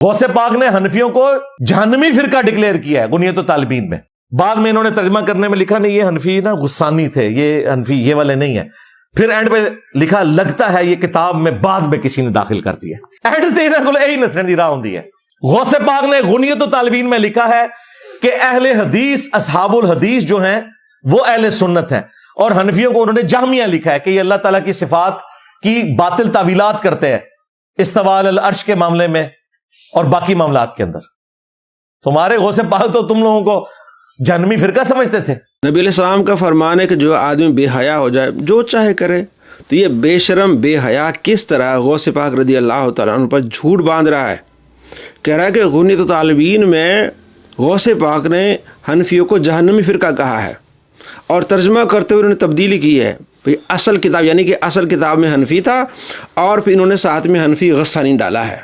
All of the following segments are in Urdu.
غوث پاک نے حنفیوں کو جہنمی فرقہ ڈکلیئر کیا ہے غنیۃ الطالبین میں. بعد میں انہوں نے ترجمہ کرنے میں لکھا نہیں یہ حنفی نا غسانی تھے، یہ حنفی یہ والے نہیں ہیں. پھر اینڈ پہ لکھا لگتا ہے یہ کتاب میں بعد میں کسی نے داخل کر دیا. اینڈ تے انہاں کول یہی نسن دی راہ ہوندی ہے. غوث پاک نے غنیۃ الطالبین میں لکھا ہے کہ اہل حدیث اصحاب الحدیث جو ہیں وہ اہل سنت ہیں، اور حنفیوں کو انہوں نے جہمیہ لکھا ہے کہ یہ اللہ تعالیٰ کی صفات کی باطل تعویلات کرتے ہیں استواء علی العرش کے معاملے میں اور باقی معاملات کے اندر. تمہارے غوث پاک تو تم لوگوں کو جہنمی فرقہ سمجھتے تھے. نبی علیہ السلام کا فرمان ہے کہ جو آدمی بے حیا ہو جائے جو چاہے کرے، تو یہ بے شرم بے حیا کس طرح غوث پاک رضی اللہ تعالیٰ عنہ پر جھوٹ باندھ رہا ہے. کہہ رہا ہے کہ غنیۃ الطالبین میں غوث پاک نے حنفیوں کو جہنمی فرقہ کہا ہے، اور ترجمہ کرتے ہوئے انہوں نے تبدیلی کی ہے. اصل کتاب یعنی کہ اصل کتاب میں حنفی تھا، اور پھر انہوں نے ساتھ میں حنفی غسانی ڈالا ہے.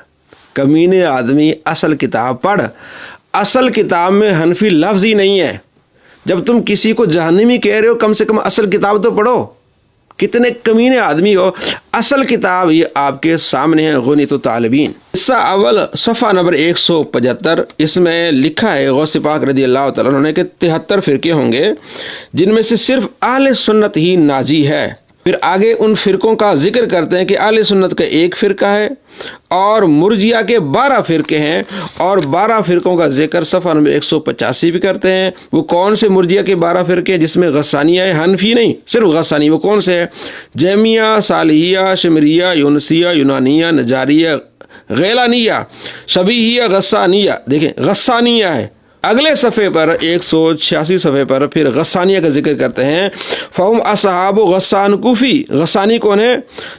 کمینے آدمی، اصل کتاب پڑھ. اصل کتاب میں حنفی لفظ ہی نہیں ہے. جب تم کسی کو جہنمی کہہ رہے ہو کم سے کم اصل کتاب تو پڑھو. کتنے کمینے آدمی ہو. اصل کتاب یہ آپ کے سامنے ہے، غنیۃ الطالبین حصہ اول صفحہ نمبر 175. اس میں لکھا ہے غوث پاک رضی اللہ تعالیٰ عنہ نے کہ 73 فرقے ہوں گے جن میں سے صرف اہل سنت ہی ناجی ہے. پھر آگے ان فرقوں کا ذکر کرتے ہیں کہ اہل سنت کا ایک فرقہ ہے اور مرجیہ کے 12 فرقے ہیں، اور 12 فرقوں کا ذکر صفحہ نمبر 185 بھی کرتے ہیں. وہ کون سے مرجیہ کے 12 فرقے ہیں جس میں غسانیہ ہے، حنفی نہیں صرف غسانی. وہ کون سے ہیں؟ جہمیہ، صالحیہ، شمریہ، یونسیہ، یونانیہ، نجاریہ، غیلانیہ، شبیہیہ، غسانیہ. دیکھیں غسانیہ ہے. اگلے صفحے پر 186 صفحے پر پھر غسانیہ کا ذکر کرتے ہیں. فہم اصحاب غسان کوفی. غسانی کون ہے؟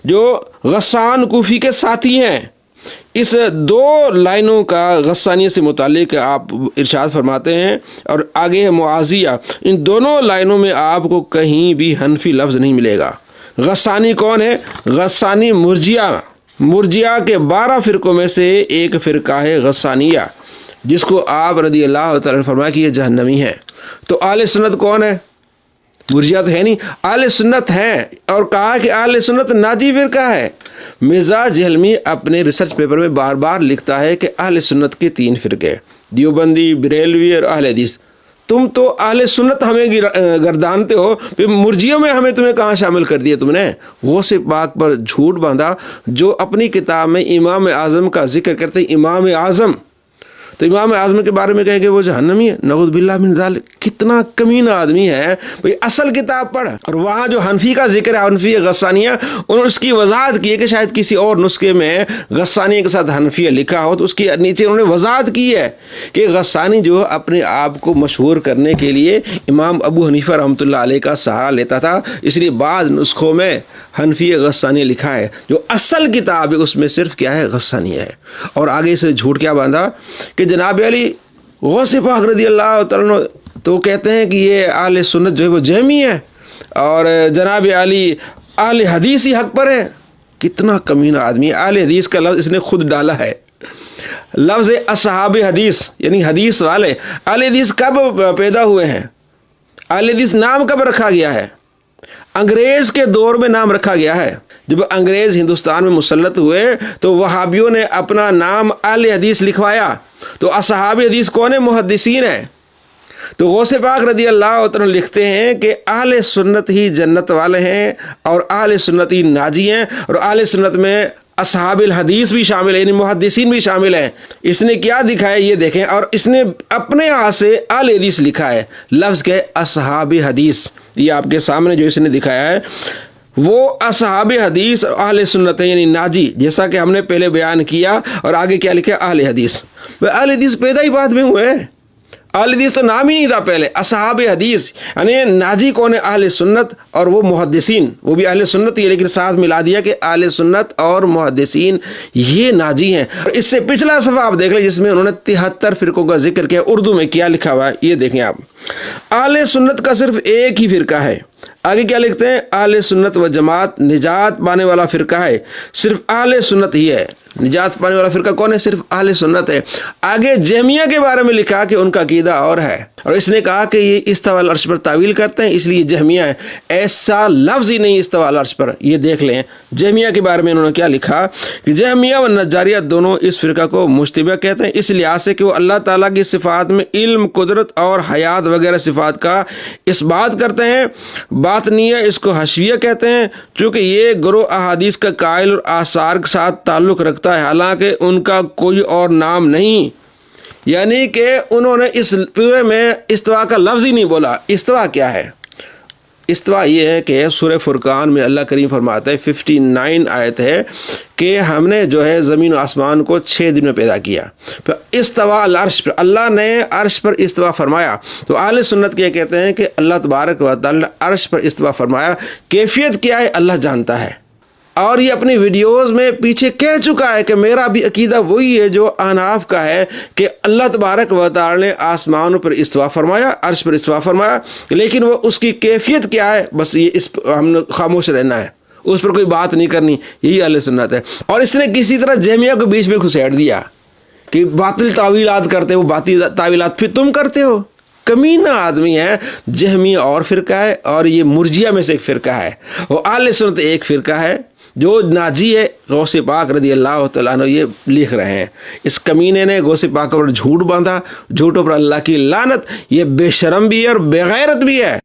جو غسان کوفی کے ساتھی ہیں. اس 2 لائنوں کا غسانیہ سے متعلق آپ ارشاد فرماتے ہیں، اور آگے ہے معاذیہ. ان دونوں لائنوں میں آپ کو کہیں بھی حنفی لفظ نہیں ملے گا. غسانی کون ہے؟ غسانی مرجیہ کے 12 فرقوں میں سے ایک فرقہ ہے غسانیہ، جس کو آپ رضی اللہ تعالیٰ نے فرمایا کہ یہ جہنمی ہے. تو اہل سنت کون ہے؟ مرجیہ تو ہے نہیں، اہل سنت ہیں، اور کہا کہ اہل سنت ناجی فرقہ ہے. مرزا جہلمی اپنے ریسرچ پیپر میں بار بار لکھتا ہے کہ اہل سنت کے 3 فرقے، دیوبندی، بریلوی اور اہل حدیث. تم تو اہل سنت ہمیں گردانتے ہو، پھر مرجیوں میں ہمیں تمہیں کہاں شامل کر دیا تم نے؟ غوث پاک پر جھوٹ باندھا، جو اپنی کتاب میں امام اعظم کا ذکر کرتے ہیں. امام اعظم تو امام اعظم کے بارے میں کہیں کہ وہ جہنمی ہے، نعوذ باللہ من ذالک. کتنا کمینہ آدمی ہے بھئی. اصل کتاب پڑھ. اور وہاں جو حنفی کا ذکر ہے، حنفی غسانیہ، انہوں نے اس کی وضاحت کی ہے کہ شاید کسی اور نسخے میں غسانیہ کے ساتھ حنفیہ لکھا ہو، تو اس کے نیچے انہوں نے وضاحت کی ہے کہ غسانی جو اپنے آپ کو مشہور کرنے کے لیے امام ابو حنیفہ رحمۃ اللہ علیہ کا سہارا لیتا تھا، اس لیے بعض نسخوں میں حنفی غسانیہ لکھا ہے. جو اصل کتاب ہے اس میں صرف کیا ہے؟ غسانیہ ہے. اور آگے سے جھوٹ کیا باندھا کہ جناب علی غوث پاک رضی اللہ تعالیٰ تو کہتے ہیں کہ یہ اہل سنت جو ہے وہ جہمی ہے، اور جناب علی اہل حدیث ہی حق پر ہے. کتنا کمینہ آدمی ہے. اہل حدیث کا لفظ اس نے خود ڈالا ہے. لفظ اصحاب حدیث یعنی حدیث والے. اہل حدیث کب پیدا ہوئے ہیں؟ اہل حدیث نام کب رکھا گیا ہے؟ انگریز کے دور میں نام رکھا گیا ہے. جب انگریز ہندوستان میں مسلط ہوئے تو وہابیوں نے اپنا نام اہل حدیث لکھوایا. تو اصحاب حدیث کون ہیں؟ محدثین ہیں. تو غوث پاک رضی اللہ عنہ لکھتے ہیں کہ اہل سنت ہی جنت والے ہیں، اور اہل سنت ہی ناجی ہیں، اور اہل سنت میں اصحاب الحدیث بھی شامل ہیں، یعنی محدثین بھی شامل ہیں. اس نے کیا دکھایا یہ دیکھیں، اور اس نے اپنے ہاتھ سے اہل حدیث لکھا ہے. لفظ کے اصحاب حدیث یہ آپ کے سامنے جو اس نے دکھایا ہے، وہ اصحاب حدیث اور اہل سنت ہیں، یعنی ناجی، جیسا کہ ہم نے پہلے بیان کیا. اور آگے کیا لکھا؟ اہل حدیث. اہل حدیث پیدا ہی بعد میں ہوئے ہیں. اہل حدیث تو نام ہی نہیں تھا پہلے. اصحاب حدیث یعنی ناجی کون ہے؟ اہل سنت، اور وہ محدثین وہ بھی اہل سنت ہی ہے، لیکن ساتھ ملا دیا کہ اہل سنت اور محدثین یہ ناجی ہیں. اور اس سے پچھلا صفحہ آپ دیکھ لیں جس میں انہوں نے 73 فرقوں کا ذکر کیا. اردو میں کیا لکھا ہوا ہے یہ دیکھیں آپ. اہل سنت کا صرف ایک ہی فرقہ ہے، آگے کیا لکھتے ہیں؟ اہل سنت و جماعت نجات پانے والا فرقہ ہے، صرف اہل سنت ہی ہے۔ نجات پانے والا فرقہ کون ہے؟ صرف اہل سنت ہے۔ آگے جہمیہ کے بارے میں لکھا کہ ان کا عقیدہ اور ہے، اور اس نے کہا کہ یہ استواء علی العرش پر تعویل کرتے ہیں، اس لیے جہمیہ ہے۔ ایسا لفظ ہی نہیں استواء علی العرش پر۔ یہ دیکھ لیں جہمیہ کے بارے میں انہوں نے کیا لکھا کہ جہمیہ و نجاریہ دونوں اس فرقہ کو مشتبہ کہتے ہیں، اس لحاظ سے کہ وہ اللہ تعالیٰ کی صفات میں علم، قدرت اور حیات وغیرہ صفات کا اس بات کرتے ہیں۔ باطنیہ اس کو حشویہ کہتے ہیں، چونکہ یہ گروہ احادیث کا قائل اور آثار کے ساتھ تعلق رکھتا ہے، حالانکہ ان کا کوئی اور نام نہیں۔ یعنی کہ انہوں نے اس پورے میں استوا کا لفظ ہی نہیں بولا۔ استوا کیا ہے؟ استوا یہ ہے کہ سورہ فرقان میں اللہ کریم فرماتا ہے 59 آیت ہے کہ ہم نے جو ہے زمین و آسمان کو 6 دن میں پیدا کیا، پھر استوا العرش پر، اللہ نے عرش پر استوا فرمایا۔ تو اہل سنت کے کہتے ہیں کہ اللہ تبارک و تعالی نے عرش پر استوا فرمایا، کیفیت کیا ہے اللہ جانتا ہے، اور یہ اپنی ویڈیوز میں پیچھے کہہ چکا ہے کہ میرا بھی عقیدہ وہی ہے جو احناف کا ہے کہ اللہ تبارک و تعالی نے آسمانوں پر استوا فرمایا، عرش پر استوا فرمایا، لیکن وہ اس کی کیفیت کیا ہے بس یہ اس ہم نے خاموش رہنا ہے، اس پر کوئی بات نہیں کرنی۔ یہی اہل سنت ہے۔ اور اس نے کسی طرح جہمیہ کو بیچ میں گھسیٹ دیا کہ باطل تعویلات کرتے، وہ باطل تعویلات پھر تم کرتے ہو۔ کمینہ آدمی ہے۔ جہمیہ اور فرقہ ہے، اور یہ مرجیہ میں سے ایک فرقہ ہے۔ وہ اہل سنت ایک فرقہ ہے جو ناجی ہے، غوث پاک رضی اللہ تعالیٰ عنہ یہ لکھ رہے ہیں۔ اس کمینے نے غوث پاک پر جھوٹ باندھا، جھوٹوں پر اللہ کی لعنت، یہ بے شرم بھی ہے اور بے غیرت بھی ہے۔